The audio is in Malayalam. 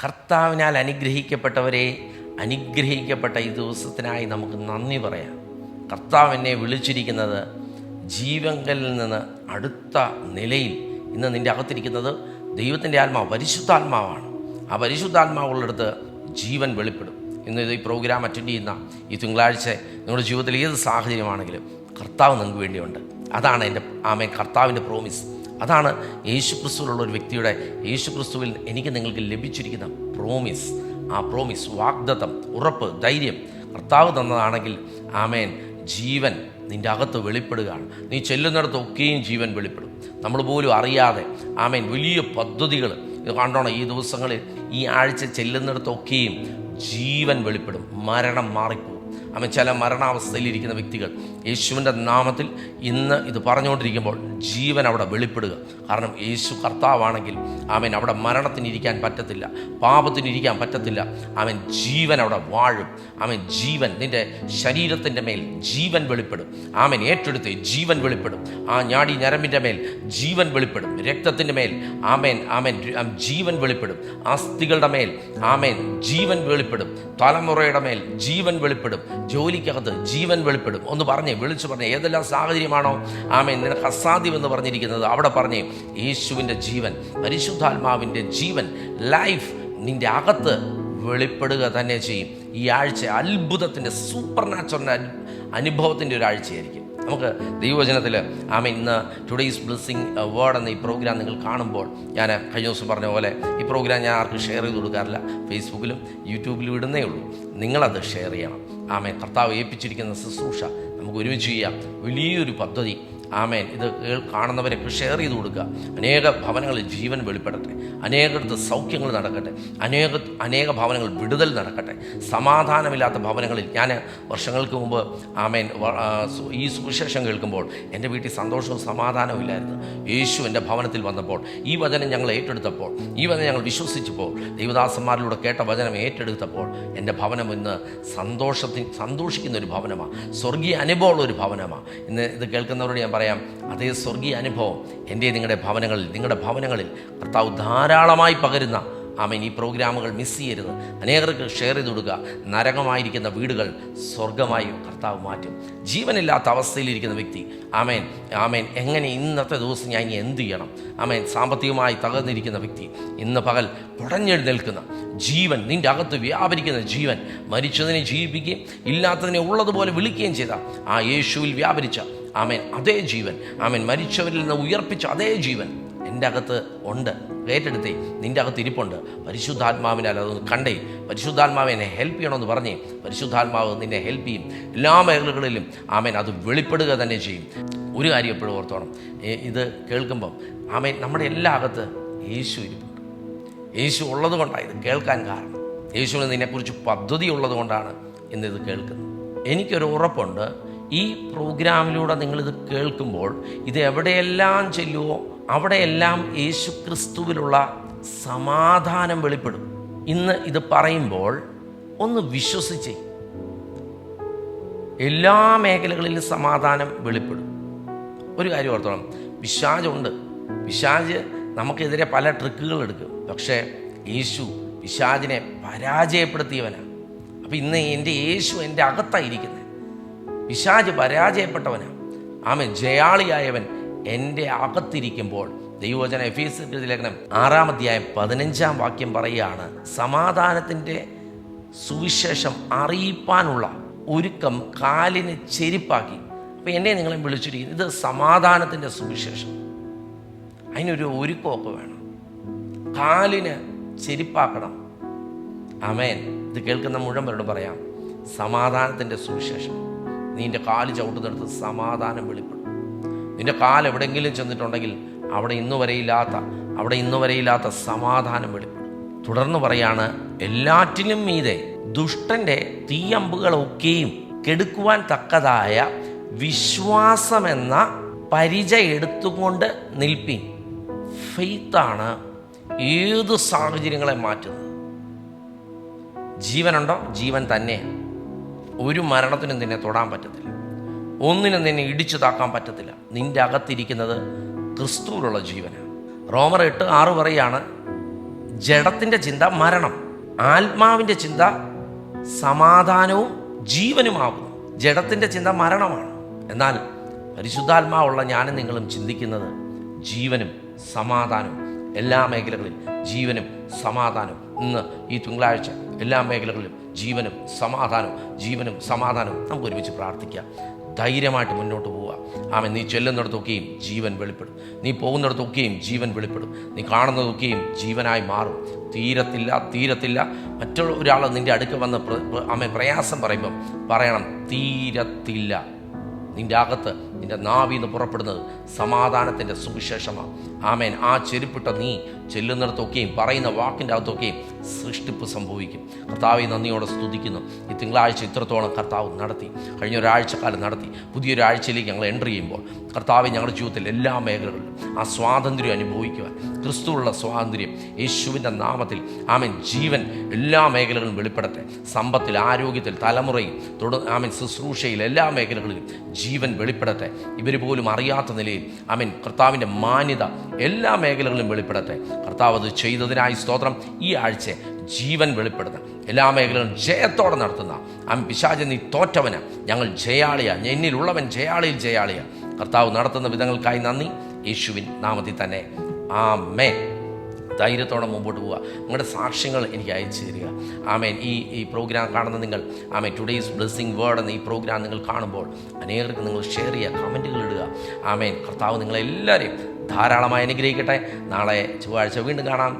കർത്താവിനാൽ അനുഗ്രഹിക്കപ്പെട്ടവരെ, അനുഗ്രഹിക്കപ്പെട്ട ഈ ദിവസത്തിനായി നമുക്ക് നന്ദി പറയാം. കർത്താവ് എന്നെ വിളിച്ചിരിക്കുന്നത് ജീവങ്കലിൽ നിന്ന് അടുത്ത നിലയിൽ. ഇന്ന് നിൻ്റെ അകത്തിരിക്കുന്നത് ദൈവത്തിൻ്റെ ആത്മാവ്, പരിശുദ്ധാത്മാവാണ്. ആ പരിശുദ്ധാത്മാവുള്ളിടത്ത് ജീവൻ വെളിപ്പെടും. ഇന്ന് ഈ പ്രോഗ്രാം അറ്റൻഡ് ചെയ്യുന്ന ഈ തിങ്കളാഴ്ച നിങ്ങളുടെ ജീവിതത്തിൽ ഏത് സാഹചര്യമാണെങ്കിലും കർത്താവ് നിങ്ങൾക്ക് വേണ്ടിയുണ്ട്. അതാണ് എൻ്റെ കർത്താവിൻ്റെ പ്രോമിസ്. അതാണ് യേശുക്രിസ്തുവിലുള്ള ഒരു വ്യക്തിയുടെ, യേശുക്രിസ്തുവിൽ എനിക്ക് നിങ്ങൾക്ക് ലഭിച്ചിരിക്കുന്ന പ്രോമിസ്. ആ പ്രോമിസ്, വാഗ്ദത്തം, ഉറപ്പ്, ധൈര്യം കർത്താവ് തന്നതാണെങ്കിൽ ജീവൻ നിൻ്റെ അകത്ത് വെളിപ്പെടുകയാണ്. നീ ചെല്ലുന്നിടത്തൊക്കെയും ജീവൻ വെളിപ്പെടും. നമ്മൾ പോലും അറിയാതെ വലിയ പദ്ധതികൾ ഇത് കണ്ടോണം. ഈ ദിവസങ്ങളിൽ, ഈ ആഴ്ച ചെല്ലുന്നിടത്തൊക്കെയും ജീവൻ വെളിപ്പെടും. മരണം മാറിപ്പോകും. ചില മരണാവസ്ഥയിലിരിക്കുന്ന വ്യക്തികൾ യേശുവിൻ്റെ നാമത്തിൽ ഇന്ന് ഇത് പറഞ്ഞുകൊണ്ടിരിക്കുമ്പോൾ ജീവൻ അവിടെ വെളിപ്പെടുക. കാരണം യേശു കർത്താവാണെങ്കിൽ അവിടെ മരണത്തിനിരിക്കാൻ പറ്റത്തില്ല, പാപത്തിനിരിക്കാൻ പറ്റത്തില്ല. ജീവൻ അവിടെ വാഴും. ജീവൻ നിൻ്റെ ശരീരത്തിൻ്റെ മേൽ ജീവൻ വെളിപ്പെടും. ഏറ്റെടുത്ത് ജീവൻ വെളിപ്പെടും. ആ ഞാടി ഞരമ്പിൻ്റെ മേൽ ജീവൻ വെളിപ്പെടും. രക്തത്തിൻ്റെ മേൽ ജീവൻ വെളിപ്പെടും. അസ്ഥികളുടെ മേൽ ജീവൻ വെളിപ്പെടും. തലമുറയുടെ മേൽ ജീവൻ വെളിപ്പെടും. ജോലിക്കകത്ത് ജീവൻ വെളിപ്പെടും. ഒന്ന് വിളിച്ചു പറഞ്ഞേ, ഏതെല്ലാം സാഹചര്യമാണോ നിനക്ക് അസാധ്യമെന്ന് പറഞ്ഞിരിക്കുന്നത്, അവിടെ പറഞ്ഞേ യേശുവിൻ്റെ ജീവൻ, പരിശുദ്ധാത്മാവിൻ്റെ ജീവൻ, ലൈഫ് നിൻ്റെ അകത്ത് വെളിപ്പെടുക തന്നെ ചെയ്യും. ഈ ആഴ്ച അത്ഭുതത്തിൻ്റെ, സൂപ്പർ നാച്ചുറൽ അനുഭവത്തിൻ്റെ ഒരാഴ്ചയായിരിക്കും. നമുക്ക് ദൈവവചനത്തിൽ ഇന്ന് ടുഡേയ്സ് ബ്ലെസ്സിങ് വേർഡ് എന്ന ഈ പ്രോഗ്രാം നിങ്ങൾ കാണുമ്പോൾ, ഞാൻ കഴിഞ്ഞ ദിവസം പറഞ്ഞ പോലെ ഈ പ്രോഗ്രാം ഞാൻ ആർക്കും ഷെയർ ചെയ്ത് കൊടുക്കാറില്ല. ഫേസ്ബുക്കിലും യൂട്യൂബിലും ഇടുന്നേ ഉള്ളൂ. നിങ്ങളത് ഷെയർ ചെയ്യണം. കർത്താവ് ഏൽപ്പിച്ചിരിക്കുന്ന ശുശ്രൂഷ നമുക്ക് ഒരുമിച്ച് ചെയ്യാം. വലിയൊരു പദ്ധതി. ഇത് കാണുന്നവരൊക്കെ ഷെയർ ചെയ്ത് കൊടുക്കുക. അനേക ഭവനങ്ങളിൽ ജീവൻ വെളിപ്പെടട്ടെ. അനേകടത്ത് സൗഖ്യങ്ങൾ നടക്കട്ടെ. അനേക ഭവനങ്ങൾ വിടുതൽ നടക്കട്ടെ. സമാധാനമില്ലാത്ത ഭവനങ്ങളിൽ, ഞാൻ വർഷങ്ങൾക്ക് മുമ്പ് ഈ സുവിശേഷം കേൾക്കുമ്പോൾ എൻ്റെ വീട്ടിൽ സന്തോഷവും സമാധാനവും ഇല്ലായിരുന്നു. യേശു എൻ്റെ ഭവനത്തിൽ വന്നപ്പോൾ, ഈ വചനം ഞങ്ങൾ ഏറ്റെടുത്തപ്പോൾ, ഈ വചനം ഞങ്ങൾ വിശ്വസിച്ചപ്പോൾ, ദൈവദാസന്മാരിലൂടെ കേട്ട വചനം ഏറ്റെടുത്തപ്പോൾ എൻ്റെ ഭവനം ഇന്ന് സന്തോഷിക്കുന്ന ഒരു ഭവനമാണ്. സ്വർഗീയ അനുഭവമുള്ള ഒരു ഭവനമാണ്. ഇന്ന് ഇത് കേൾക്കുന്നവരോട് ഞാൻ പറയാം, അതേ സ്വർഗീയ അനുഭവം നിങ്ങളുടെ ഭവനങ്ങളിൽ കർത്താവ് ധാരാളമായി പകരുന്ന ഈ പ്രോഗ്രാമുകൾ മിസ് ചെയ്യരുത്. അനേകർക്ക് ഷെയർ ചെയ്ത് കൊടുക്കുക. നരകമായിരിക്കുന്ന വീടുകൾ സ്വർഗമായി കർത്താവ് മാറ്റും. ജീവനില്ലാത്ത അവസ്ഥയിലിരിക്കുന്ന വ്യക്തി എങ്ങനെ ഇന്നത്തെ ദിവസം ഞാൻ ഇനി എന്ത് ചെയ്യണം? സാമ്പത്തികമായി തകർന്നിരിക്കുന്ന വ്യക്തി, ഇന്ന് പകൽ കുടഞ്ഞെഴുന്നേൽക്കുന്ന ജീവൻ, നിൻ്റെ അകത്ത് വ്യാപരിക്കുന്ന ജീവൻ, മരിച്ചതിനെ ജീവിപ്പിക്കുകയും ഇല്ലാത്തതിനെ ഉള്ളതുപോലെ വിളിക്കുകയും ചെയ്ത ആ യേശുവിൽ വ്യാപരിച്ച അതേ ജീവൻ, മരിച്ചവരിൽ നിന്ന് ഉയർപ്പിച്ച അതേ ജീവൻ എൻ്റെ അകത്ത് ഉണ്ട്. ഏറ്റെടുത്തേ, നിൻ്റെ അകത്ത് ഇരിപ്പുണ്ട്. പരിശുദ്ധാത്മാവിനാൽ അതൊന്ന് കണ്ടേ. പരിശുദ്ധാത്മാവ് എന്നെ ഹെൽപ്പ് ചെയ്യണമെന്ന് പറഞ്ഞേ. പരിശുദ്ധാത്മാവ് നിന്നെ ഹെൽപ്പ് ചെയ്യും. എല്ലാ മേഖലകളിലും അത് വെളിപ്പെടുക തന്നെ ചെയ്യും. ഒരു കാര്യം എപ്പോഴും ഓർത്തോണം, ഇത് കേൾക്കുമ്പം നമ്മുടെ എല്ലാ അകത്ത് യേശു ഇരിപ്പുണ്ട്. യേശു ഉള്ളത് കൊണ്ടാണ് ഇത് കേൾക്കാൻ കാരണം. യേശുവിന് നിന്നെക്കുറിച്ച് പദ്ധതി ഉള്ളത് കൊണ്ടാണ് ഇന്നിത് കേൾക്കുന്നത്. എനിക്കൊരു ഉറപ്പുണ്ട്, ഈ പ്രോഗ്രാമിലൂടെ നിങ്ങളിത് കേൾക്കുമ്പോൾ ഇത് എവിടെയെല്ലാം ചെല്ലുമോ അവിടെയെല്ലാം യേശു ക്രിസ്തുവിലുള്ള സമാധാനം വെളിപ്പെടും. ഇന്ന് ഇത് പറയുമ്പോൾ ഒന്ന് വിശ്വസിച്ചേ, എല്ലാ മേഖലകളിലും സമാധാനം വെളിപ്പെടും. ഒരു കാര്യം ഓർത്തോളം, പിശാചുണ്ട്. പിശാച് നമുക്കെതിരെ പല ട്രിക്കുകൾ എടുക്കും. പക്ഷേ യേശു പിശാചിനെ പരാജയപ്പെടുത്തിയവനാണ്. അപ്പം ഇന്ന് എൻ്റെ യേശു എൻ്റെ അകത്തായിരിക്കുന്നത്. പിശാച് പരാജയപ്പെട്ടവനാണ്. ജയാളിയായവൻ എൻ്റെ അകത്തിരിക്കുമ്പോൾ, ദൈവവചന എഫേസ്യരുടെ ലേഖനം 6-ാം അധ്യായം 15-ാം വാക്യം പറയുകയാണ്, സമാധാനത്തിൻ്റെ സുവിശേഷം അറിയിപ്പാനുള്ള ഒരുക്കം കാലിന് ചെരിപ്പാക്കി. അപ്പം എന്നെ നിങ്ങളെ വിളിച്ചിരിക്കുന്നത് ഇത് സമാധാനത്തിൻ്റെ സുവിശേഷം. അതിനൊരു ഒരുക്കമൊക്കെ വേണം. കാലിന് ചെരിപ്പാക്കണം. ഇത് കേൾക്കുന്ന മുഴുവൻ പറയാം, സമാധാനത്തിൻ്റെ സുവിശേഷം. നിൻ്റെ കാല് ചവിട്ടുന്നിടത്ത് സമാധാനം വെളിപ്പെടും. നിൻ്റെ കാല് എവിടെയെങ്കിലും ചെന്നിട്ടുണ്ടെങ്കിൽ അവിടെ ഇന്നു വരെയില്ലാത്ത സമാധാനം വെളിപ്പെടും. തുടർന്ന് പറയാണ്, എല്ലാറ്റിനും മീതെ ദുഷ്ടൻ്റെ തീയമ്പുകളൊക്കെയും കെടുക്കുവാൻ തക്കതായ വിശ്വാസമെന്ന പരിച എടുത്തുകൊണ്ട് നിൽപ്പിൻ. ഫെയ്ത്താണ് ഏത് സാഹചര്യങ്ങളെ മാറ്റുന്നത്. ജീവനുണ്ടോ? ജീവൻ തന്നെ. ഒരു മരണത്തിനും നിന്നെ തൊടാൻ പറ്റത്തില്ല. ഒന്നിനും നിന്നെ ഇടിച്ചു താക്കാൻ പറ്റത്തില്ല. നിൻ്റെ അകത്തിരിക്കുന്നത് ക്രിസ്തുവിലുള്ള ജീവനാണ്. റോമർ 8:6 പറയാണ്, ജഡത്തിൻ്റെ ചിന്ത മരണം, ആത്മാവിൻ്റെ ചിന്ത സമാധാനവും ജീവനുമാകുന്നു. ജഡത്തിൻ്റെ ചിന്ത മരണമാണ്, എന്നാൽ പരിശുദ്ധാത്മാവുള്ള ഞാനും നിങ്ങളും ചിന്തിക്കുന്നത് ജീവനും സമാധാനവും. എല്ലാ മേഖലകളിലും ജീവനും സമാധാനവും. ഇന്ന് ഈ തിങ്കളാഴ്ച എല്ലാ മേഖലകളിലും ജീവനും സമാധാനവും നമുക്ക് ഒരുമിച്ച് പ്രാർത്ഥിക്കാം. ധൈര്യമായിട്ട് മുന്നോട്ട് പോവുക. ആമേൻ. നീ ചെല്ലുന്നിടത്തൊക്കെയും ജീവൻ വെളിപ്പെടും. നീ പോകുന്നിടത്തൊക്കെയും ജീവൻ വെളിപ്പെടും. നീ കാണുന്നതൊക്കെയും ജീവനായി മാറും. തീരത്തില്ല. മറ്റുള്ള ഒരാൾ നിൻ്റെ അടുക്ക് വന്ന് പ്രയാസം പറയുമ്പം പറയണം, തീരത്തില്ല. നിൻ്റെ അകത്ത്, നിൻ്റെ നാവിൽ നിന്ന് പുറപ്പെടുന്നത് സമാധാനത്തിൻ്റെ സുവിശേഷമാണ്. ആമേൻ. ആ ചെരുപ്പിട്ട നീ ചെല്ലുന്നിടത്തൊക്കെയും പറയുന്ന വാക്കിൻ്റെ അകത്തൊക്കെയും സൃഷ്ടിപ്പ് സംഭവിക്കും. കർത്താവെ നന്ദിയോടെ സ്തുതിക്കുന്നു. ഈ തിങ്കളാഴ്ച ഇത്രത്തോളം കർത്താവ് നടത്തി, കഴിഞ്ഞ ഒരാഴ്ചക്കാലം നടത്തി. പുതിയൊരാഴ്ചയിലേക്ക് ഞങ്ങൾ എൻ്റർ ചെയ്യുമ്പോൾ കർത്താവെ ഞങ്ങളുടെ ജീവിതത്തിൽ എല്ലാ മേഖലകളിലും ആ സ്വാതന്ത്ര്യം അനുഭവിക്കുവാൻ, ക്രിസ്തുവുള്ള സ്വാതന്ത്ര്യം യേശുവിൻ്റെ നാമത്തിൽ ആമേൻ. ജീവൻ എല്ലാ മേഖലകളിലും വെളിപ്പെടട്ടെ. സമ്പത്തിൽ, ആരോഗ്യത്തിൽ, തലമുറയിൽ, ആമേൻ, ശുശ്രൂഷയിൽ, എല്ലാ മേഖലകളിലും ജീവൻ വെളിപ്പെടട്ടെ. ഇവർ പോലും അറിയാത്ത നിലയിൽ ആമേൻ കർത്താവിൻ്റെ മാന്യത എല്ലാ മേഖലകളിലും വെളിപ്പെടട്ടെ. കർത്താവ് അത് ചെയ്തതിനായി സ്തോത്രം. ഈ ആഴ്ച ജീവൻ വെളിപ്പെടുന്ന എല്ലാ മേഖലകളും ജയത്തോടെ നടത്തുന്ന പിശാച് നീ തോറ്റവന്, ഞങ്ങൾ ജയാളിയാണ്, എന്നിലുള്ളവൻ ജയാളിയാണ്. കർത്താവ് നടത്തുന്ന വിധങ്ങൾക്കായി നന്ദി. യേശുവിൻ നാമത്തിൽ തന്നെ ആമേൻ. ധൈര്യത്തോടെ മുമ്പോട്ട് പോവുക. നിങ്ങളുടെ സാക്ഷ്യങ്ങൾ എനിക്ക് അയച്ചു തരിക. ആമേൻ. ഈ പ്രോഗ്രാം കാണുന്ന നിങ്ങൾ ആമേൻ, ടുഡേയ്സ് ബ്ലെസ്സിങ് വേർഡ് എന്ന ഈ പ്രോഗ്രാം നിങ്ങൾ കാണുമ്പോൾ അനേകർക്ക് നിങ്ങൾ ഷെയർ ചെയ്യുക, കമൻറ്റുകൾ ഇടുക. ആമേൻ. കർത്താവ് നിങ്ങളെല്ലാവരെയും ധാരാളമായി അനുഗ്രഹിക്കട്ടെ. നാളെ ചൊവ്വാഴ്ച വീണ്ടും കാണാം.